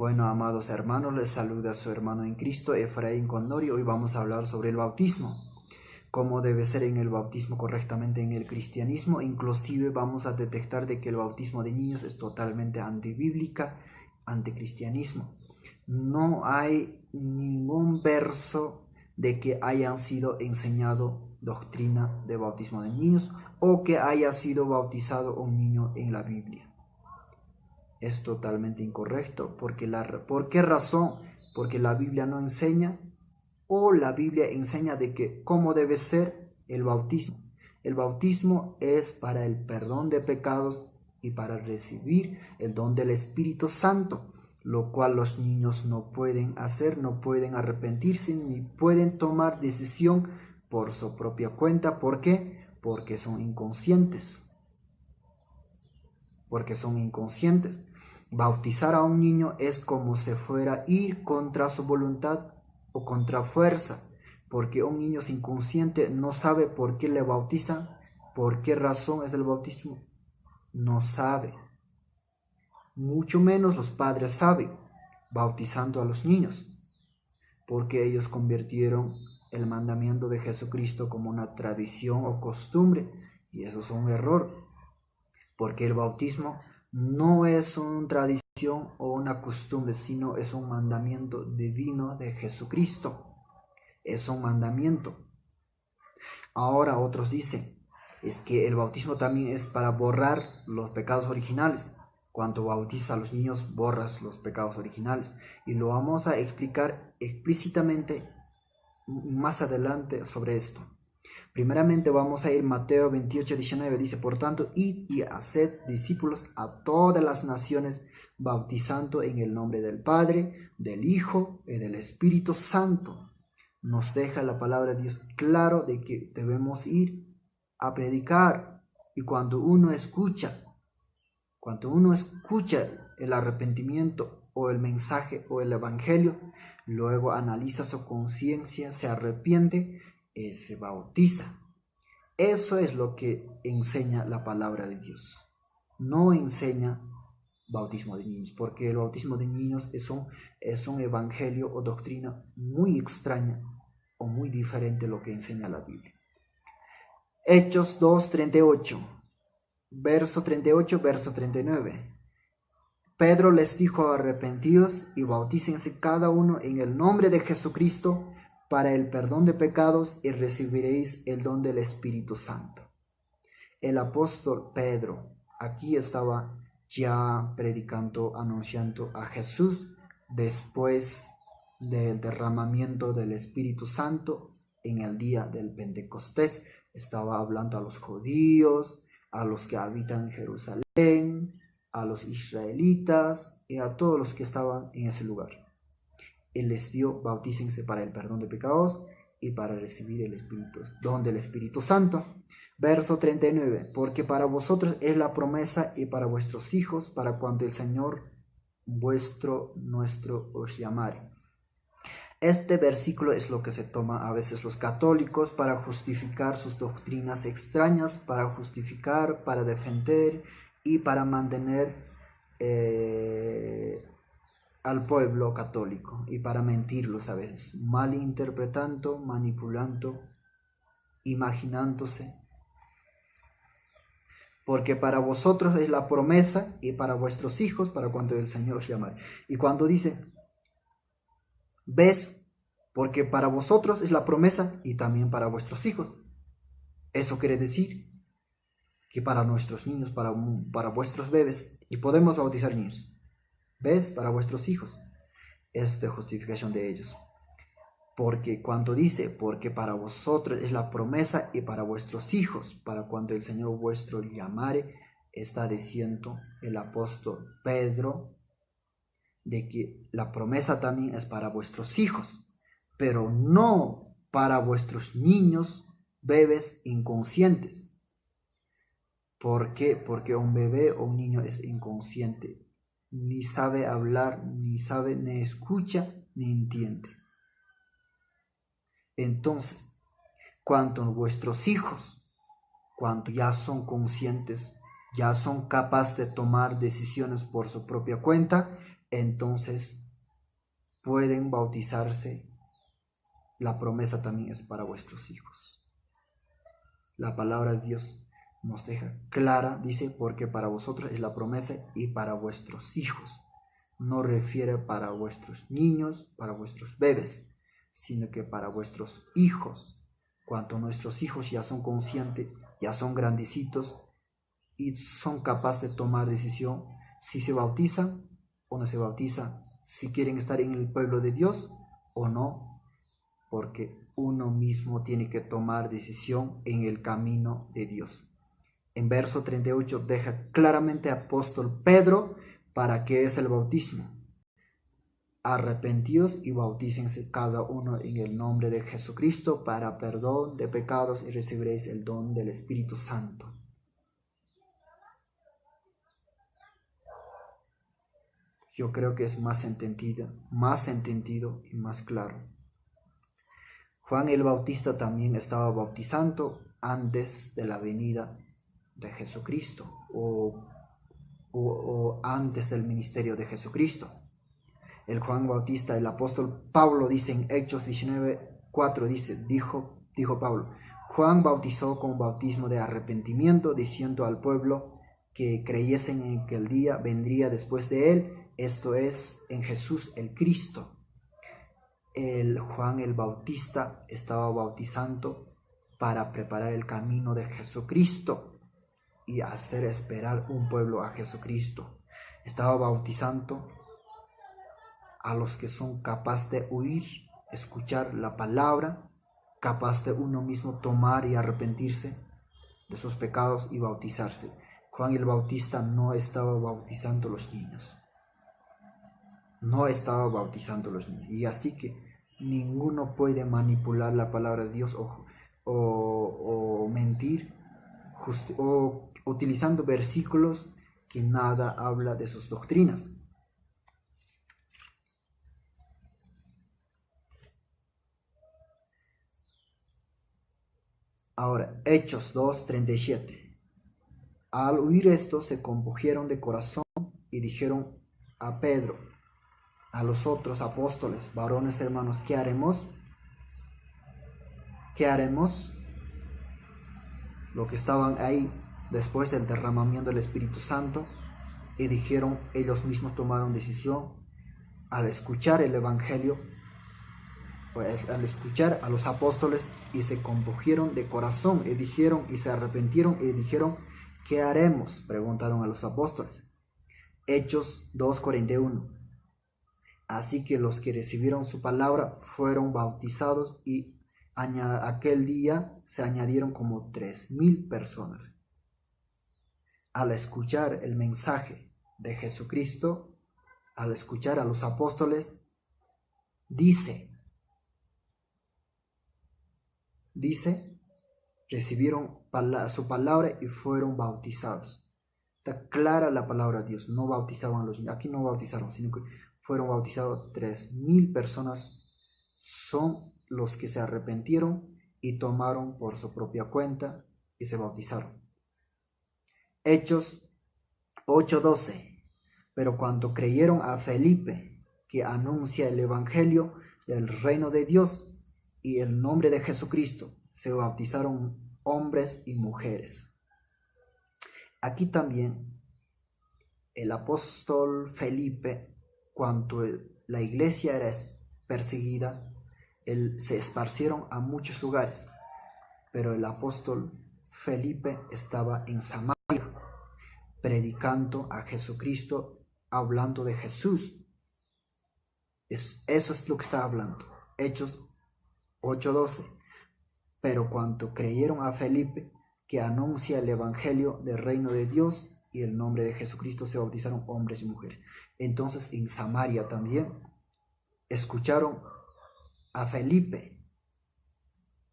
Bueno, amados hermanos, les saluda su hermano en Cristo, Efraín Condori. Hoy vamos a hablar sobre el bautismo, cómo debe ser en el bautismo correctamente en el cristianismo. Inclusive vamos a detectar de que el bautismo de niños es totalmente antibíblica, anticristianismo. No hay ningún verso de que hayan sido enseñado doctrina de bautismo de niños o que haya sido bautizado un niño en la Biblia. Es totalmente incorrecto. ¿Por qué razón? Porque la Biblia no enseña, o la Biblia enseña de que cómo debe ser el bautismo. El bautismo es para el perdón de pecados y para recibir el don del Espíritu Santo, lo cual los niños no pueden hacer, no pueden arrepentirse, ni pueden tomar decisión por su propia cuenta. ¿Por qué? Porque son inconscientes. Bautizar a un niño es como si fuera a ir contra su voluntad o contra fuerza, porque un niño es inconsciente, no sabe por qué le bautizan, por qué razón es el bautismo, no sabe. Mucho menos los padres saben, bautizando a los niños, porque ellos convirtieron el mandamiento de Jesucristo como una tradición o costumbre, y eso es un error, porque el bautismo no es una tradición o una costumbre, sino es un mandamiento divino de Jesucristo. Es un mandamiento. Ahora otros dicen, es que el bautismo también es para borrar los pecados originales. Cuando bautizas a los niños, borras los pecados originales. Y lo vamos a explicar explícitamente más adelante sobre esto. Primeramente vamos a ir Mateo 28:19, dice: por tanto, id y haced discípulos a todas las naciones, bautizando en el nombre del Padre, del Hijo y del Espíritu Santo. Nos deja la palabra de Dios claro de que debemos ir a predicar. Y cuando uno escucha el arrepentimiento o el mensaje o el evangelio, luego analiza su conciencia, se arrepiente y se bautiza. Eso es lo que enseña la palabra de Dios. No enseña bautismo de niños, porque el bautismo de niños es un evangelio o doctrina muy extraña o muy diferente a lo que enseña la Biblia. Hechos 2:38, verso 38, verso 39. Pedro les dijo: arrepentíos y bautícense cada uno en el nombre de Jesucristo para el perdón de pecados, y recibiréis el don del Espíritu Santo. El apóstol Pedro aquí estaba ya predicando, anunciando a Jesús después del derramamiento del Espíritu Santo en el día del Pentecostés. Estaba hablando a los judíos, a los que habitan en Jerusalén, a los israelitas y a todos los que estaban en ese lugar. Él les dio: bautícense para el perdón de pecados y para recibir el don del Espíritu Santo. Verso 39, porque para vosotros es la promesa y para vuestros hijos, para cuando el Señor nuestro os llamare. Este versículo es lo que se toma a veces los católicos para justificar sus doctrinas extrañas, para justificar, para defender y para mantener al pueblo católico, y para mentirlos a veces, malinterpretando, manipulando, imaginándose. Porque para vosotros es la promesa y para vuestros hijos, para cuando el Señor os llamare. Y cuando dice, ¿ves? Porque para vosotros es la promesa y también para vuestros hijos. Eso quiere decir que para nuestros niños, para vuestros bebés, y podemos bautizar niños. ¿Ves? Para vuestros hijos. Es de justificación de ellos. Porque cuando dice, porque para vosotros es la promesa y para vuestros hijos, para cuando el Señor vuestro llamare, está diciendo el apóstol Pedro de que la promesa también es para vuestros hijos, pero no para vuestros niños, bebés inconscientes. ¿Por qué? Porque un bebé o un niño es inconsciente. Ni sabe hablar, ni escucha, ni entiende. Entonces, cuando vuestros hijos, cuando ya son conscientes, ya son capaces de tomar decisiones por su propia cuenta, entonces pueden bautizarse. La promesa también es para vuestros hijos. La palabra de Dios nos deja clara, dice, porque para vosotros es la promesa y para vuestros hijos. No refiere para vuestros niños, para vuestros bebés, sino que para vuestros hijos. Cuando nuestros hijos ya son conscientes, ya son grandecitos y son capaces de tomar decisión si se bautizan o no se bautizan, si quieren estar en el pueblo de Dios o no, porque uno mismo tiene que tomar decisión en el camino de Dios. En verso 38 deja claramente apóstol Pedro para qué es el bautismo. Arrepentíos y bautícense cada uno en el nombre de Jesucristo para perdón de pecados y recibiréis el don del Espíritu Santo. Yo creo que es más entendido y más claro. Juan el Bautista también estaba bautizando antes de la venida de Jesucristo o antes del ministerio de Jesucristo. El Juan Bautista, el apóstol Pablo dice en Hechos 19:4, dijo Pablo, Juan bautizó con bautismo de arrepentimiento, diciendo al pueblo que creyesen en que el día vendría después de él, esto es, en Jesús el Cristo. El Juan el Bautista estaba bautizando para preparar el camino de Jesucristo y hacer esperar un pueblo a Jesucristo. Estaba bautizando a los que son capaces de oír, escuchar la palabra, capaz de uno mismo tomar y arrepentirse de sus pecados y bautizarse. Juan el Bautista no estaba bautizando a los niños. No estaba bautizando a los niños. Y así que ninguno puede manipular la palabra de Dios o mentir o utilizando versículos que nada habla de sus doctrinas. Ahora, Hechos 2:37. Al oír esto se compungieron de corazón y dijeron a Pedro, a los otros apóstoles, varones hermanos, ¿qué haremos? ¿Qué haremos? Los que estaban ahí después del derramamiento del Espíritu Santo y dijeron, ellos mismos tomaron decisión al escuchar el Evangelio, pues, al escuchar a los apóstoles y se compungieron de corazón y dijeron y se arrepintieron y dijeron, ¿qué haremos? Preguntaron a los apóstoles. Hechos 2:41. Así que los que recibieron su palabra fueron bautizados y aquel día se añadieron como 3,000 personas. Al escuchar el mensaje de Jesucristo, al escuchar a los apóstoles, dice, recibieron su palabra y fueron bautizados. Está clara la palabra de Dios, no bautizaban a los niños, aquí no bautizaron, sino que fueron bautizados 3,000 personas, son los que se arrepintieron y tomaron por su propia cuenta y se bautizaron. Hechos 8:12. Pero cuando creyeron a Felipe, que anuncia el evangelio del reino de Dios y el nombre de Jesucristo, se bautizaron hombres y mujeres. Aquí también el apóstol Felipe, cuando la iglesia era perseguida, se esparcieron a muchos lugares, pero el apóstol Felipe estaba en Samaria, predicando a Jesucristo, hablando de Jesús. Eso es lo que está hablando. Hechos 8:12. Pero cuando creyeron a Felipe, que anuncia el evangelio del reino de Dios y el nombre de Jesucristo, se bautizaron hombres y mujeres. Entonces en Samaria también escucharon a Felipe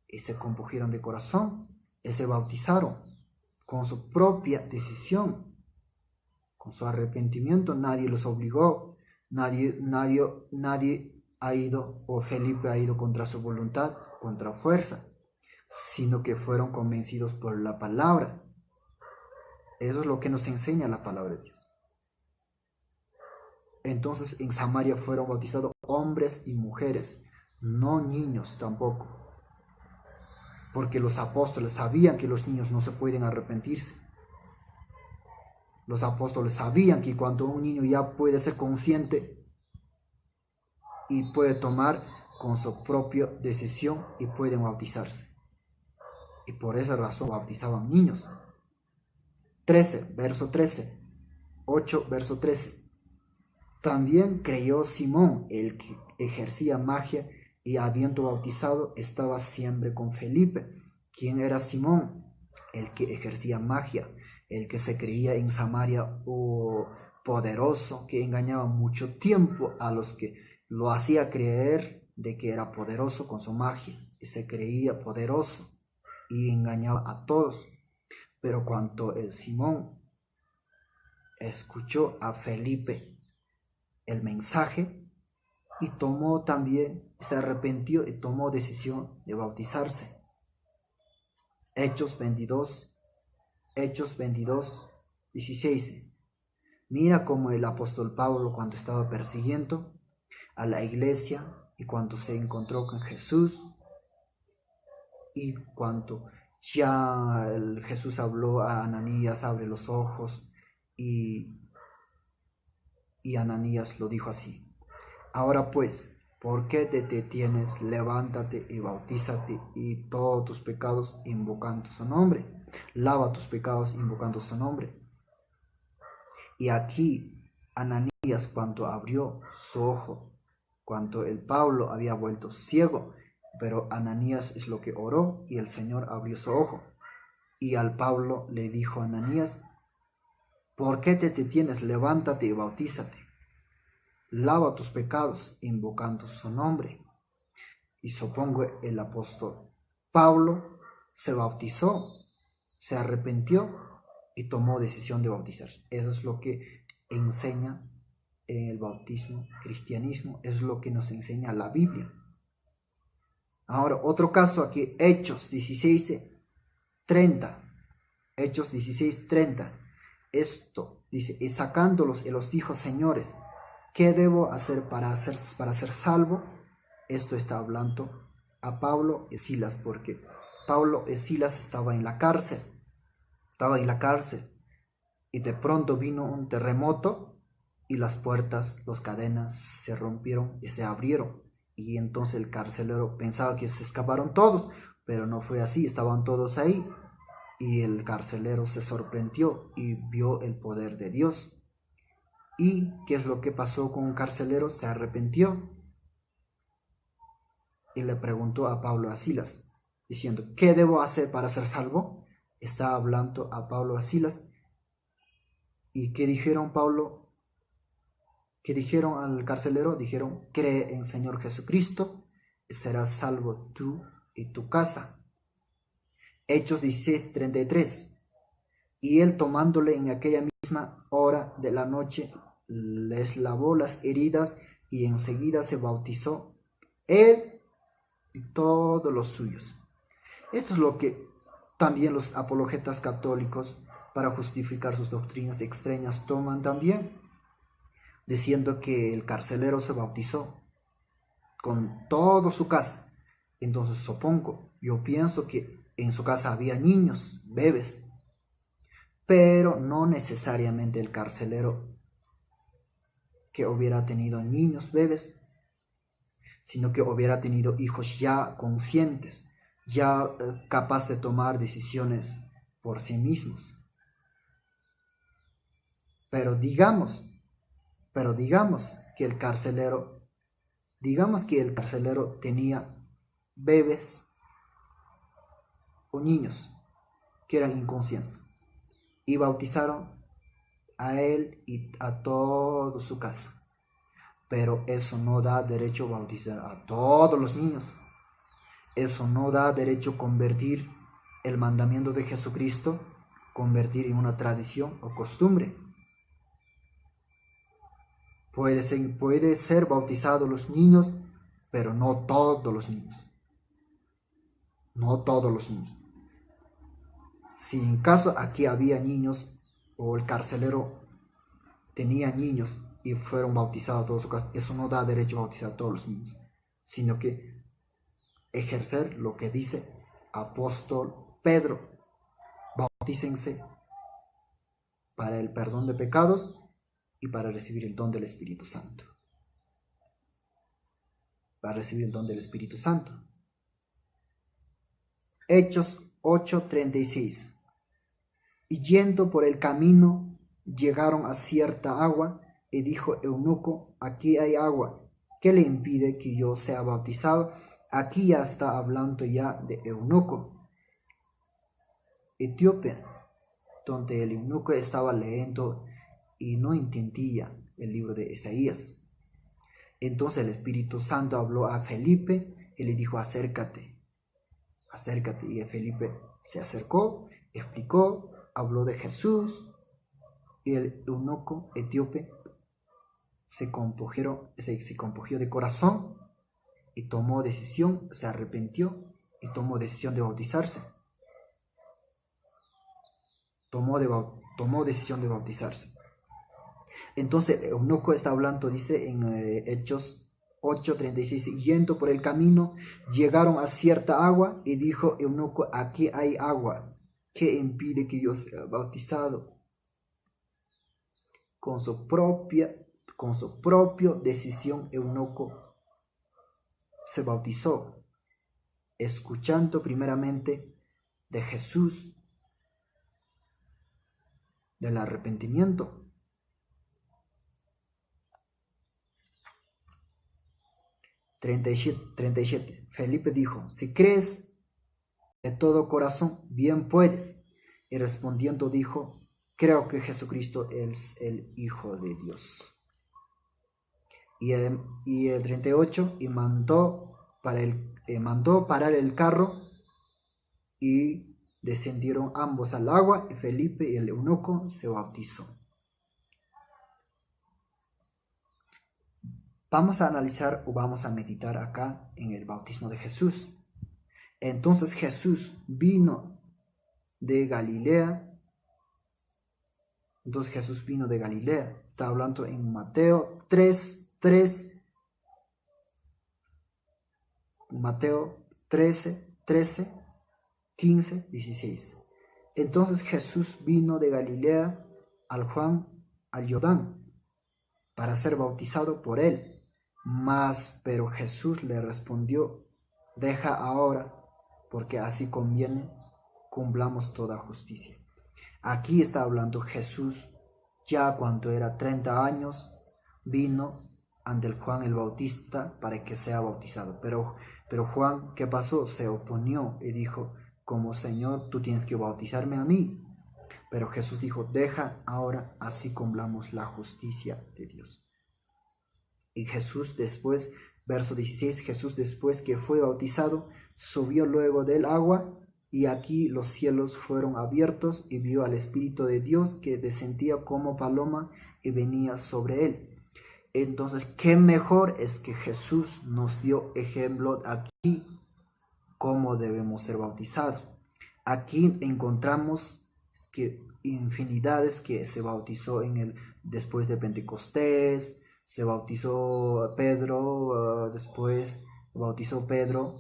y se compungieron de corazón y se bautizaron con su propia decisión, con su arrepentimiento. Nadie los obligó, nadie ha ido, o Felipe ha ido contra su voluntad, contra fuerza, sino que fueron convencidos por la palabra. Eso es lo que nos enseña la palabra de Dios. Entonces en Samaria fueron bautizados hombres y mujeres, no niños tampoco, porque los apóstoles sabían que los niños no se pueden arrepentirse. Los apóstoles sabían que cuando un niño ya puede ser consciente y puede tomar con su propia decisión y pueden bautizarse. Y por esa razón bautizaban niños. 13, verso 13. 8, verso 13. También creyó Simón, el que ejercía magia, y habiendo bautizado, estaba siempre con Felipe. ¿Quién era Simón? El que ejercía magia, el que se creía en Samaria poderoso, que engañaba mucho tiempo a los que lo hacía creer de que era poderoso con su magia, y se creía poderoso y engañaba a todos. Pero cuando el Simón escuchó a Felipe el mensaje y tomó también, se arrepintió y tomó decisión de bautizarse. Hechos 22, 16. Mira cómo el apóstol Pablo, cuando estaba persiguiendo a la iglesia y cuando se encontró con Jesús y cuando ya Jesús habló a Ananías, abre los ojos, y Ananías lo dijo así: ahora pues, ¿por qué te detienes? Levántate y bautízate y todos tus pecados invocando su nombre. Lava tus pecados invocando su nombre. Y aquí Ananías, cuando abrió su ojo, cuando el Pablo había vuelto ciego, pero Ananías es lo que oró y el Señor abrió su ojo. Y al Pablo le dijo a Ananías: ¿por qué te detienes? Levántate y bautízate. Lava tus pecados invocando su nombre. Y supongo el apóstol Pablo se bautizó, se arrepintió y tomó decisión de bautizarse. Eso es lo que enseña en el bautismo, cristianismo, es lo que nos enseña la Biblia. Ahora, otro caso aquí, Hechos 16:30. Hechos 16:30. Esto dice: y sacándolos, él los dijo: señores, ¿qué debo hacer para ser salvo? Esto está hablando a Pablo y Silas, porque Pablo y Silas estaban en la cárcel. Y de pronto vino un terremoto y las puertas, las cadenas se rompieron y se abrieron. Y entonces el carcelero pensaba que se escaparon todos, pero no fue así, estaban todos ahí. Y el carcelero se sorprendió y vio el poder de Dios. ¿Y qué es lo que pasó con el carcelero? Se arrepintió y le preguntó a Pablo y a Silas, diciendo: ¿qué debo hacer para ser salvo? Está hablando a Pablo y a Silas. ¿Y qué dijeron Pablo? ¿Qué dijeron al carcelero? Dijeron: cree en Señor Jesucristo y serás salvo tú y tu casa. Hechos 16:33. Y él, tomándole en aquella misma hora de la noche, les lavó las heridas y enseguida se bautizó él y todos los suyos. Esto es lo que también los apologetas católicos, para justificar sus doctrinas extrañas, toman también, diciendo que el carcelero se bautizó con toda su casa. Entonces yo pienso que en su casa había niños, bebés, pero no necesariamente el carcelero que hubiera tenido niños, bebés, sino que hubiera tenido hijos ya conscientes, ya capaz de tomar decisiones por sí mismos. Pero digamos que el carcelero tenía bebés o niños que eran inconscientes y bautizaron a él y a toda su casa. Pero eso no da derecho a bautizar a todos los niños. Eso no da derecho a convertir el mandamiento de Jesucristo, convertir en una tradición o costumbre. Puede ser bautizados los niños, pero no todos los niños. No todos los niños. Si en caso aquí había niños o el carcelero tenía niños y fueron bautizados todos sus casas. Eso no da derecho a bautizar a todos los niños, sino que ejercer lo que dice apóstol Pedro: bautícense para el perdón de pecados y para recibir el don del Espíritu Santo. Para recibir el don del Espíritu Santo. Hechos 8:36. Y yendo por el camino, llegaron a cierta agua, y dijo Eunuco: aquí hay agua, ¿qué le impide que yo sea bautizado? Aquí ya está hablando ya de Eunuco etíope, donde el eunuco estaba leyendo y no entendía el libro de Isaías. Entonces el Espíritu Santo habló a Felipe y le dijo: acércate, acércate. Y Felipe se acercó, explicó, habló de Jesús, y el eunuco etíope se compugió de corazón y tomó decisión, se arrepintió y tomó decisión de bautizarse. Tomó decisión de bautizarse. Entonces eunuco está hablando, dice en Hechos 8:36, yendo por el camino, llegaron a cierta agua, y dijo Eunuco: aquí hay agua, ¿qué impide que yo sea bautizado? Con su propia decisión, Eunuco se bautizó, escuchando primeramente de Jesús, del arrepentimiento. 37. Felipe dijo: si crees de todo corazón, bien puedes. Y respondiendo dijo: creo que Jesucristo es el Hijo de Dios. Y el 38, y mandó parar el carro, y descendieron ambos al agua, y Felipe y el eunuco se bautizó. Vamos a analizar o vamos a meditar acá en el bautismo de Jesús. Entonces Jesús vino de Galilea. Está hablando en Mateo 3:3. Mateo 13, 15, 16. Entonces Jesús vino de Galilea al Jordán, para ser bautizado por él. Pero Jesús le respondió: deja ahora, porque así conviene cumplamos toda justicia. Aquí está hablando Jesús, ya cuando era 30 años, vino ante el Juan el Bautista para que sea bautizado. Pero Juan, ¿qué pasó? Se oponió y dijo: como Señor, tú tienes que bautizarme a mí. Pero Jesús dijo: deja ahora, así cumplamos la justicia de Dios. Y Jesús después, verso 16, Jesús después que fue bautizado, subió luego del agua, y aquí los cielos fueron abiertos, y vio al Espíritu de Dios que descendía como paloma y venía sobre él. Entonces, ¿qué mejor es que Jesús nos dio ejemplo aquí cómo debemos ser bautizados? Aquí encontramos que infinidades que se bautizó después de Pentecostés. Se bautizó Pedro, después bautizó Pedro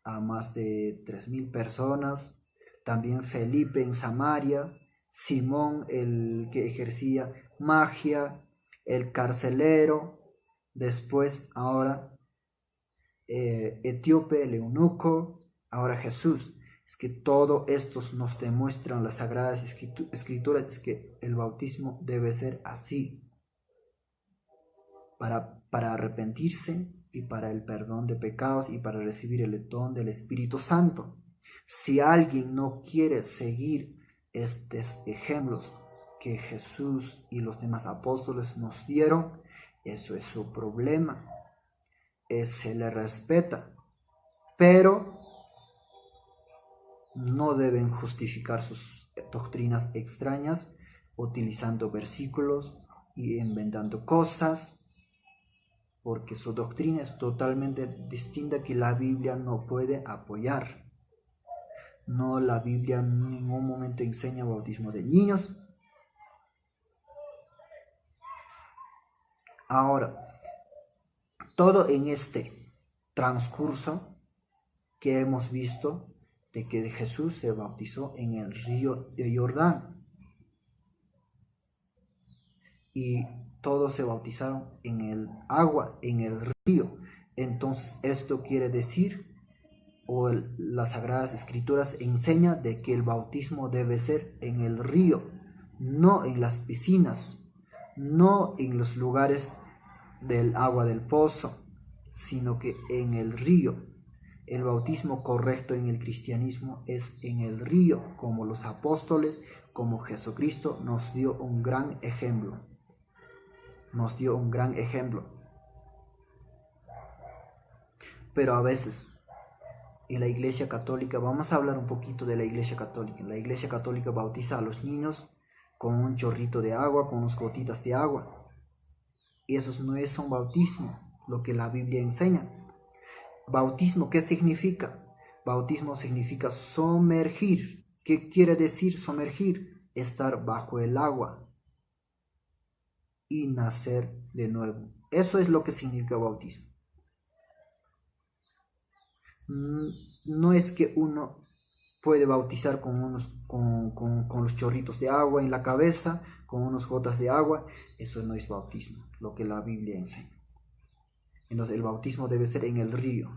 a más de 3,000 personas. También Felipe en Samaria, Simón el que ejercía magia, el carcelero, después ahora etíope, el eunuco, ahora Jesús. Es que todo esto nos demuestran las sagradas escrituras, es que el bautismo debe ser así. Para arrepentirse y para el perdón de pecados y para recibir el don del Espíritu Santo. Si alguien no quiere seguir estos ejemplos que Jesús y los demás apóstoles nos dieron, eso es su problema. Se le respeta, pero no deben justificar sus doctrinas extrañas utilizando versículos y inventando cosas, porque su doctrina es totalmente distinta que la Biblia no puede apoyar. No, la Biblia en ningún momento enseña bautismo de niños. Ahora, todo en este transcurso que hemos visto de que Jesús se bautizó en el río de Jordán y todos se bautizaron en el agua, en el río. Entonces esto quiere decir, o las Sagradas Escrituras enseña de que el bautismo debe ser en el río, no en las piscinas, no en los lugares del agua del pozo, sino que en el río. El bautismo correcto en el cristianismo es en el río, como los apóstoles, como Jesucristo nos dio un gran ejemplo. Nos dio un gran ejemplo. Pero a veces, en la Iglesia Católica, vamos a hablar un poquito de la Iglesia Católica. La Iglesia Católica bautiza a los niños con un chorrito de agua, con unas gotitas de agua. Y eso no es un bautismo, lo que la Biblia enseña. Bautismo, ¿qué significa? Bautismo significa sumergir. ¿Qué quiere decir sumergir? Estar bajo el agua y nacer de nuevo. Eso es lo que significa bautismo. No es que uno puede bautizar con los chorritos de agua en la cabeza, con unas gotas de agua. Eso no es bautismo, lo que la Biblia enseña. Entonces el bautismo debe ser en el río.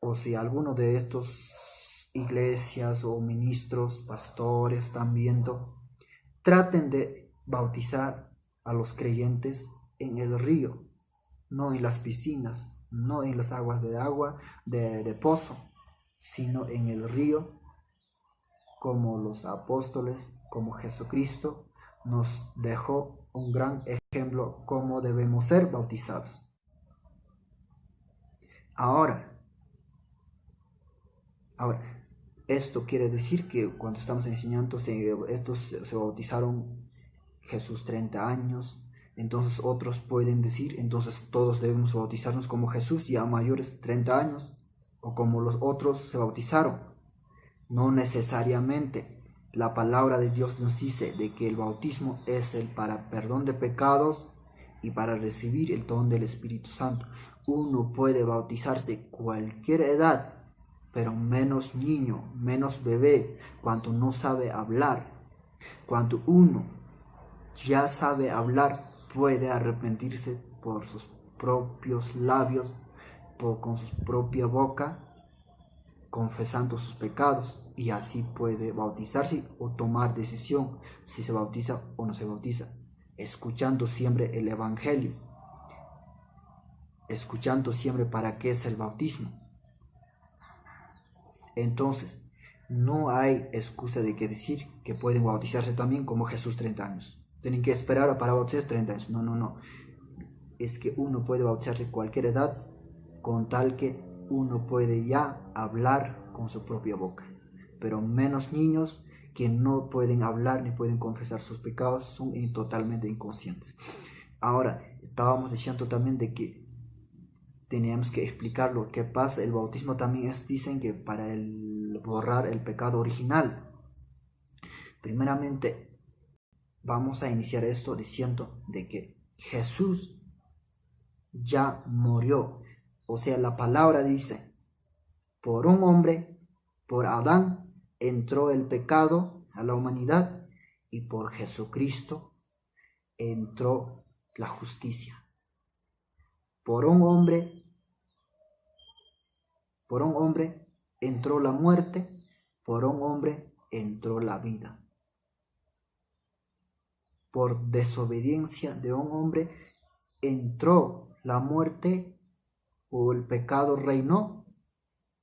O si alguno de estos iglesias o ministros, pastores están viendo, traten de bautizar a los creyentes en el río, no en las piscinas, no en las aguas de pozo, sino en el río, como los apóstoles, como Jesucristo nos dejó un gran ejemplo cómo debemos ser bautizados. Ahora, esto quiere decir que cuando estamos enseñando, estos se bautizaron Jesús 30 años, entonces otros pueden decir, entonces todos debemos bautizarnos como Jesús ya mayores 30 años, o como los otros se bautizaron. No necesariamente. La palabra de Dios nos dice de que el bautismo es el para perdón de pecados y para recibir el don del Espíritu Santo. Uno puede bautizarse de cualquier edad, pero menos niño, menos bebé, cuando no sabe hablar. Cuando uno ya sabe hablar, puede arrepentirse por sus propios labios, con su propia boca, confesando sus pecados, y así puede bautizarse o tomar decisión si se bautiza o no se bautiza, escuchando siempre el Evangelio, escuchando siempre para qué es el bautismo. Entonces, no hay excusa de que decir que pueden bautizarse también como Jesús 30 años. Tienen que esperar para bautizarse 30 años. No. Es que uno puede bautizarse a cualquier edad, con tal que uno puede ya hablar con su propia boca. Pero menos niños que no pueden hablar ni pueden confesar sus pecados son totalmente inconscientes. Ahora, estábamos diciendo también de que teníamos que explicar lo que pasa. El bautismo también dicen que para borrar el pecado original. Primeramente, vamos a iniciar esto diciendo de que Jesús ya murió. O sea, la palabra dice, por un hombre, por Adán, entró el pecado a la humanidad y por Jesucristo entró la justicia. Por un hombre entró la muerte, por un hombre entró la vida. Por desobediencia de un hombre entró la muerte o el pecado reinó,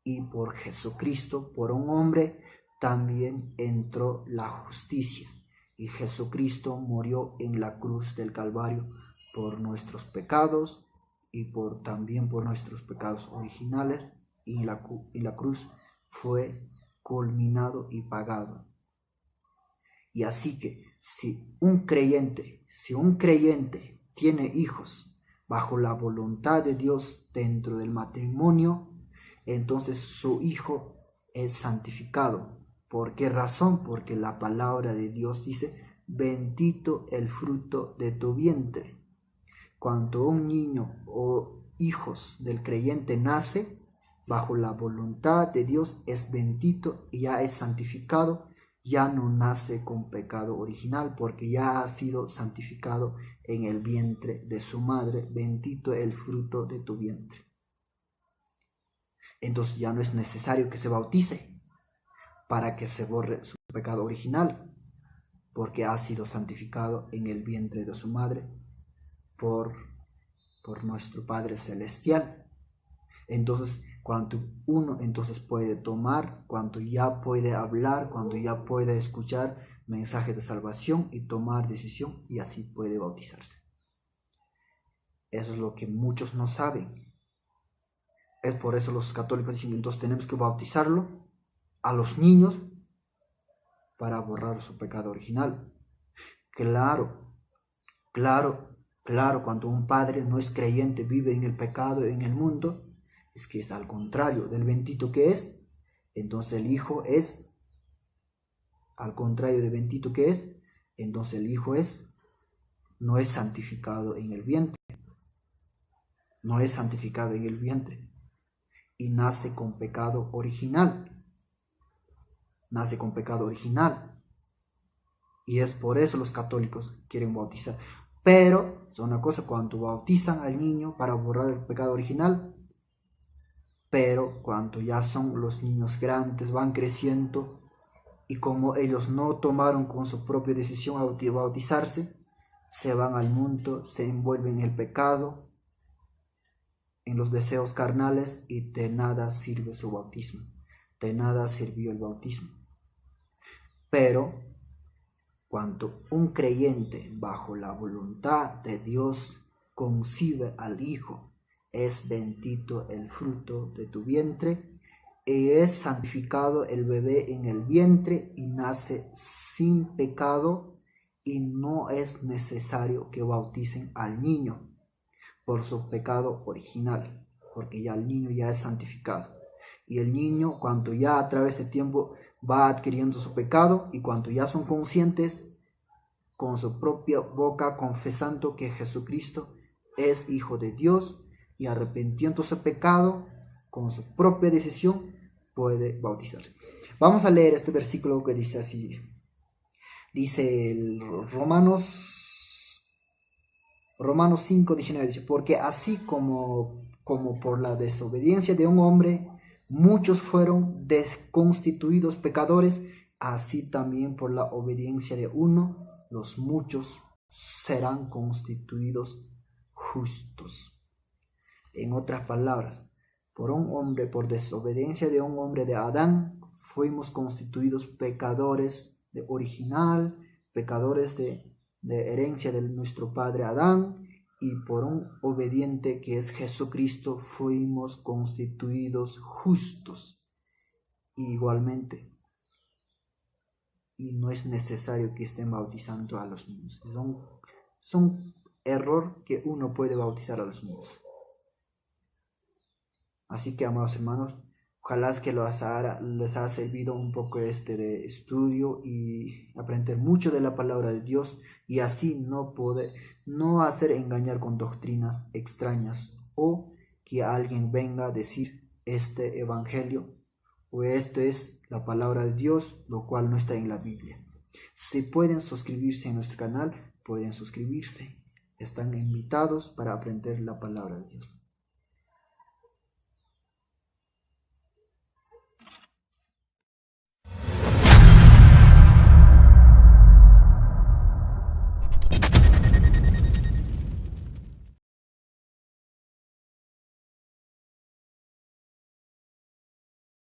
y por Jesucristo, por un hombre, también entró la justicia. Y Jesucristo murió en la cruz del Calvario por nuestros pecados y también por nuestros pecados originales, y la cruz fue culminado y pagado. Y así que si un creyente tiene hijos bajo la voluntad de Dios dentro del matrimonio, entonces su hijo es santificado. ¿Por qué razón? Porque la palabra de Dios dice, bendito el fruto de tu vientre. Cuando un niño o hijos del creyente nace bajo la voluntad de Dios, es bendito y ya es santificado, ya no nace con pecado original porque ya ha sido santificado en el vientre de su madre. Bendito el fruto de tu vientre. Entonces ya no es necesario que se bautice para que se borre su pecado original, porque ha sido santificado en el vientre de su madre por nuestro Padre Celestial. Entonces, cuando uno entonces puede tomar, cuando ya puede hablar, cuando ya puede escuchar mensaje de salvación y tomar decisión, y así puede bautizarse. Eso es lo que muchos no saben. Es por eso los católicos dicen, entonces tenemos que bautizarlo a los niños para borrar su pecado original. Claro, cuando un padre no es creyente, vive en el pecado, en el mundo, es que es al contrario del bendito que es. Entonces el hijo es, al contrario de bendito que es, entonces el hijo no es santificado en el vientre. No es santificado en el vientre. Y nace con pecado original. Nace con pecado original. Y es por eso los católicos quieren bautizar. Pero, es una cosa, cuando bautizan al niño para borrar el pecado original, pero cuando ya son los niños grandes, van creciendo, y como ellos no tomaron con su propia decisión bautizarse, se van al mundo, se envuelven en el pecado, en los deseos carnales, y de nada sirve su bautismo, de nada sirvió el bautismo. Pero cuando un creyente bajo la voluntad de Dios concibe al Hijo, es bendito el fruto de tu vientre, y es santificado el bebé en el vientre y nace sin pecado, y no es necesario que bauticen al niño por su pecado original, porque ya el niño ya es santificado. Y el niño, cuando ya a través del tiempo va adquiriendo su pecado, y cuando ya son conscientes, con su propia boca confesando que Jesucristo es Hijo de Dios y arrepintiendo su pecado, con su propia decisión puede bautizarse. Vamos a leer este versículo que dice así. Dice el Romanos 5:19, dice, porque así como por la desobediencia de un hombre muchos fueron constituidos pecadores, así también por la obediencia de uno los muchos serán constituidos justos. En otras palabras, por desobediencia de un hombre de Adán, fuimos constituidos pecadores de original, pecadores de herencia de nuestro padre Adán, y por un obediente que es Jesucristo, fuimos constituidos justos. Igualmente, y no es necesario que estén bautizando a los niños. Es un error que uno puede bautizar a los niños. Así que, amados hermanos, ojalá es que les haya servido un poco de estudio y aprender mucho de la palabra de Dios, y así no hacer engañar con doctrinas extrañas, o que alguien venga a decir este evangelio o esto es la palabra de Dios, lo cual no está en la Biblia. Si pueden suscribirse a nuestro canal, pueden suscribirse. Están invitados para aprender la palabra de Dios.